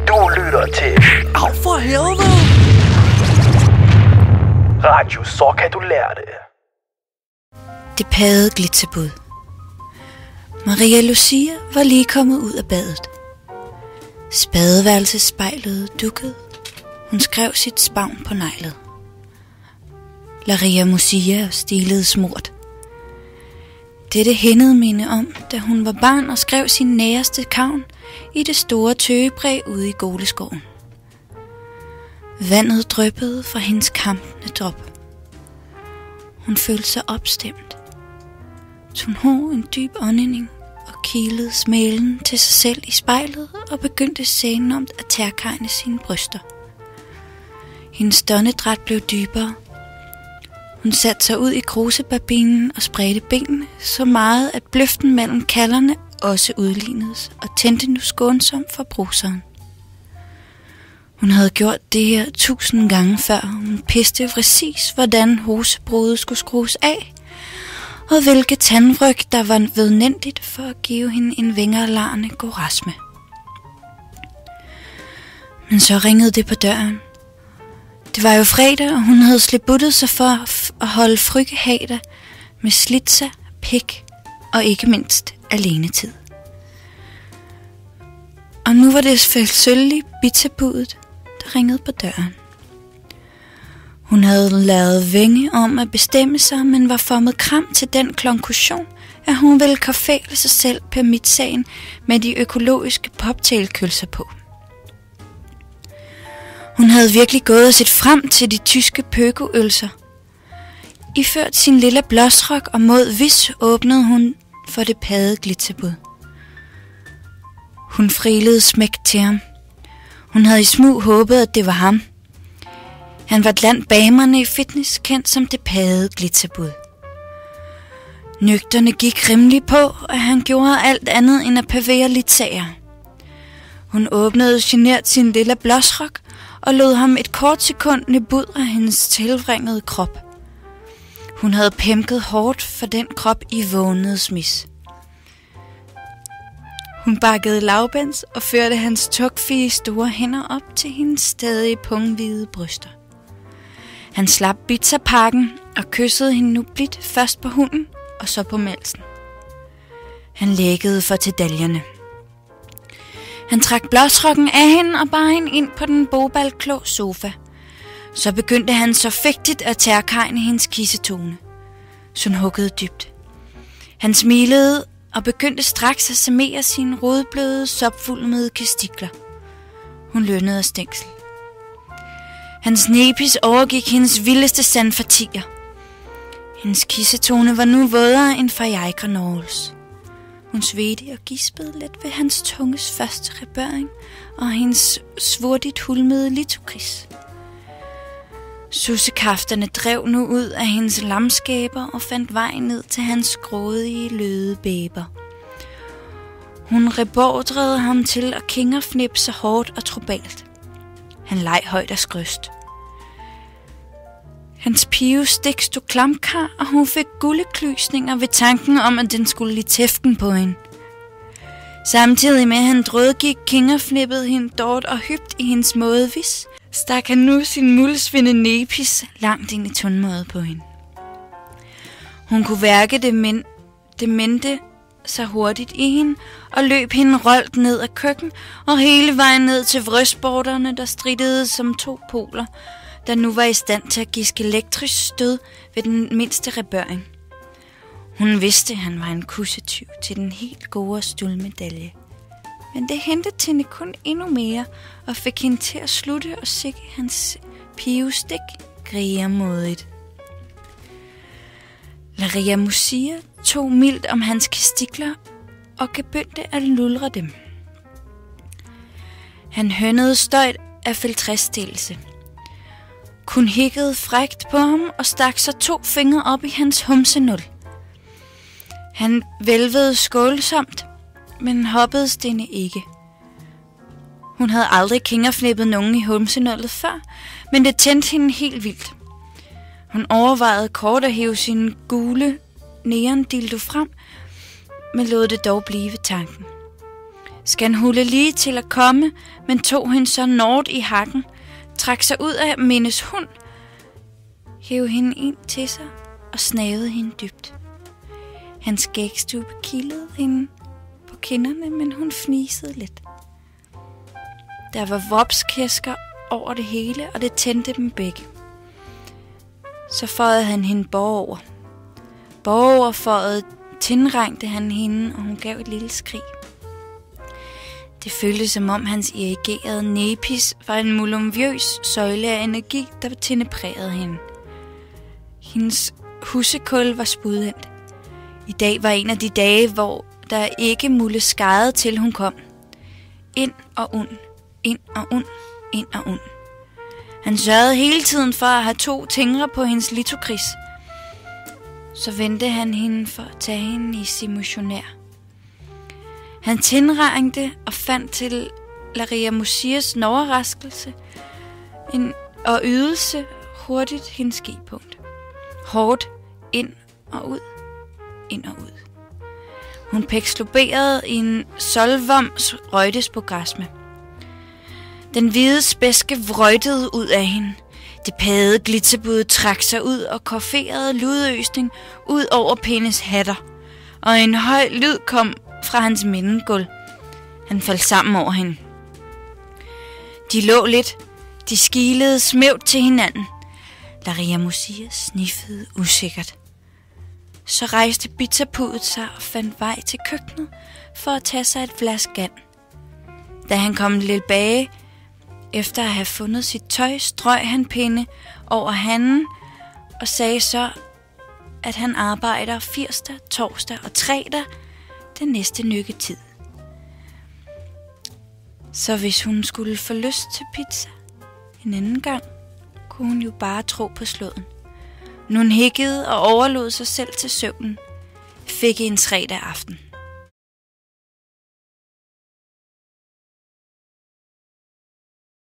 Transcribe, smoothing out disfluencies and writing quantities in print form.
Du lytter til Au for helvede! Radio, så kan du lære det. Det padede glitterbud. Maria Lucia var lige kommet ud af badet. Spadeværelsespejlet dukkede. Hun skrev sit spavn på neglet. Laria Musia stilede smurt. Dette hændede minde om, da hun var barn og skrev sin næreste kavn i det store tøgebræ ude i Goleskoven. Vandet dryppede fra hendes kampende drop. Hun følte sig opstemt. Hun en dyb ånding og kilede smælen til sig selv i spejlet og begyndte sensomt at tærkejne sine bryster. Hendes donnedræt blev dybere. Hun satte sig ud i grusebarbinen og spredte benene så meget, at bløften mellem kalderne også udlignedes og tændte nu skånsomt for bruseren. Hun havde gjort det her 1000 gange før. Hun vidste præcis, hvordan hosebrudet skulle skrues af, og hvilket tandryg, der var vednændigt for at give hende en vingerlarende gorasme. Men så ringede det på døren. Det var jo fredag, og hun havde slebuttet sig for at holde fryggehater med slitser, pik og ikke mindst alenetid. Og nu var det selvfølgelig bitterbudet, der ringede på døren. Hun havde lavet Vænge om at bestemme sig, men var formet kram til den konklusion, at hun ville kafale sig selv på midtsagen med de økologiske poptailkølser på. Hun havde virkelig gået og set frem til de tyske pøkoølser. Iført sin lille blåsrok og mod vis åbnede hun for det padede glitterbud. Hun frilede smæk til ham. Hun havde i smug håbet, at det var ham. Han var blandt bamerne i fitness kendt som det padede glitterbud. Nøgterne gik rimelig på, og han gjorde alt andet end at pavere lidt sager. Hun åbnede genert sin lille blåsrok og lod ham et kort sekund nebudre hendes tilvringede krop. Hun havde pemket hårdt for den krop i vågnede smis. Hun bakkede lavbens og førte hans tugfige store hænder op til hendes stadig punghvide bryster. Han slap pizzapakken og kyssede hende nu blidt først på hunden og så på malsen. Han lækkede for til daljerne. Han trak blåsrokken af hende og bar hende ind på den bobalklå sofa. Så begyndte han så fægtigt at tærkejne hendes kissetone. Så hun huggede dybt. Han smilede og begyndte straks at sermere sine rodbløde, sopfulmede kastikler. Hun lønnede af stængsel. Hans nepis overgik hendes vildeste sandfartier. Hendes kissetone var nu vådere end Fajai-Granols. Hun svedte og gispede lidt ved hans tunges første rebøring og hendes svurtigt hulmede litokris. Sussekafterne drev nu ud af hendes lamskæber og fandt vej ned til hans grådige, løde bæber. Hun rebordrede ham til at kingerfnipse hårdt og trobalt. Han leg højt af skrøst. Hans pivestik stod klamkar, og hun fik guldeklysninger ved tanken om, at den skulle i tæften på hende. Samtidig med, at han drødgik, kingerfnippede hende dårligt og hypt i hendes mådevis, stak han nu sin muldsvinde nepis langt ind i tundmådet på hende. Hun kunne værke det mente sig hurtigt i hende, og løb hende roldt ned ad køkken, og hele vejen ned til vrøsborderne, der strittede som to poler, der nu var i stand til at giske elektrisk stød ved den mindste rebøring. Hun vidste, at han var en kussetyv til den helt gode stulmedalje. Men det hentede hende kun endnu mere, og fik hende til at slutte og sikke hans pivestik grigermodigt. Laria Musia tog mildt om hans kastikler og begyndte at lulre dem. Han hønnede støjt af filtrestillelse. Kun hikkede frækt på ham og stak så 2 fingre op i hans humsenul. Han vælvede skålsomt, men hoppede stille ikke. Hun havde aldrig kingerfnippet nogen i humsenullet før, men det tændte hende helt vildt. Hun overvejede kort at hæve sin gule neondildo frem, men lod det dog blive ved tanken. Skanhulle lige til at komme, men tog hende så nort i hakken, trak sig ud af Mindes hund, hæv hende ind til sig og snavede hende dybt. Hans skægstube kildede hende på kinderne, men hun fnisede lidt. Der var vopskæsker over det hele, og det tændte dem begge. Så føjede han hende borover. Boroverføjet tilrængte han hende, og hun gav et lille skrig. Det føltes som om hans erigerede nepis var en molumviøs søjle af energi, der tendeprede hende. Hendes husekul var spudendt. I dag var en af de dage, hvor der ikke mulle skade til hun kom. Ind og und, ind og und, ind og und. Han sørgede hele tiden for at have 2 tingre på hendes litokris. Så vendte han hende for at tage hende i sin missionær. Han tilrængte og fandt til Laria Musias overraskelse og ydelse hurtigt hendes skipunkt. Hårdt ind og ud, ind og ud. Hun pekskloberede i en solvoms røjtes på græsme. Den hvide spæske vrøjtede ud af hende. Det padede glitterbud trak sig ud og kofferede ludøsning ud over Penes hatter. Og en høj lyd kom fra hans mindegulv. Han faldt sammen over hende. De lå lidt. De skilede smævt til hinanden. Laria Musia sniffede usikkert. Så rejste Bitapudet sig og fandt vej til køkkenet for at tage sig et flaske vand. Da han kom lidt bage, efter at have fundet sit tøj, strøg han Pinde over handen og sagde så, at han arbejder 80, torsdag og fredag den næste nykketid. Så hvis hun skulle få lyst til pizza en anden gang, kunne hun jo bare tro på slåden. Hun hikkede og overlod sig selv til søvnen, fik en fredag aften.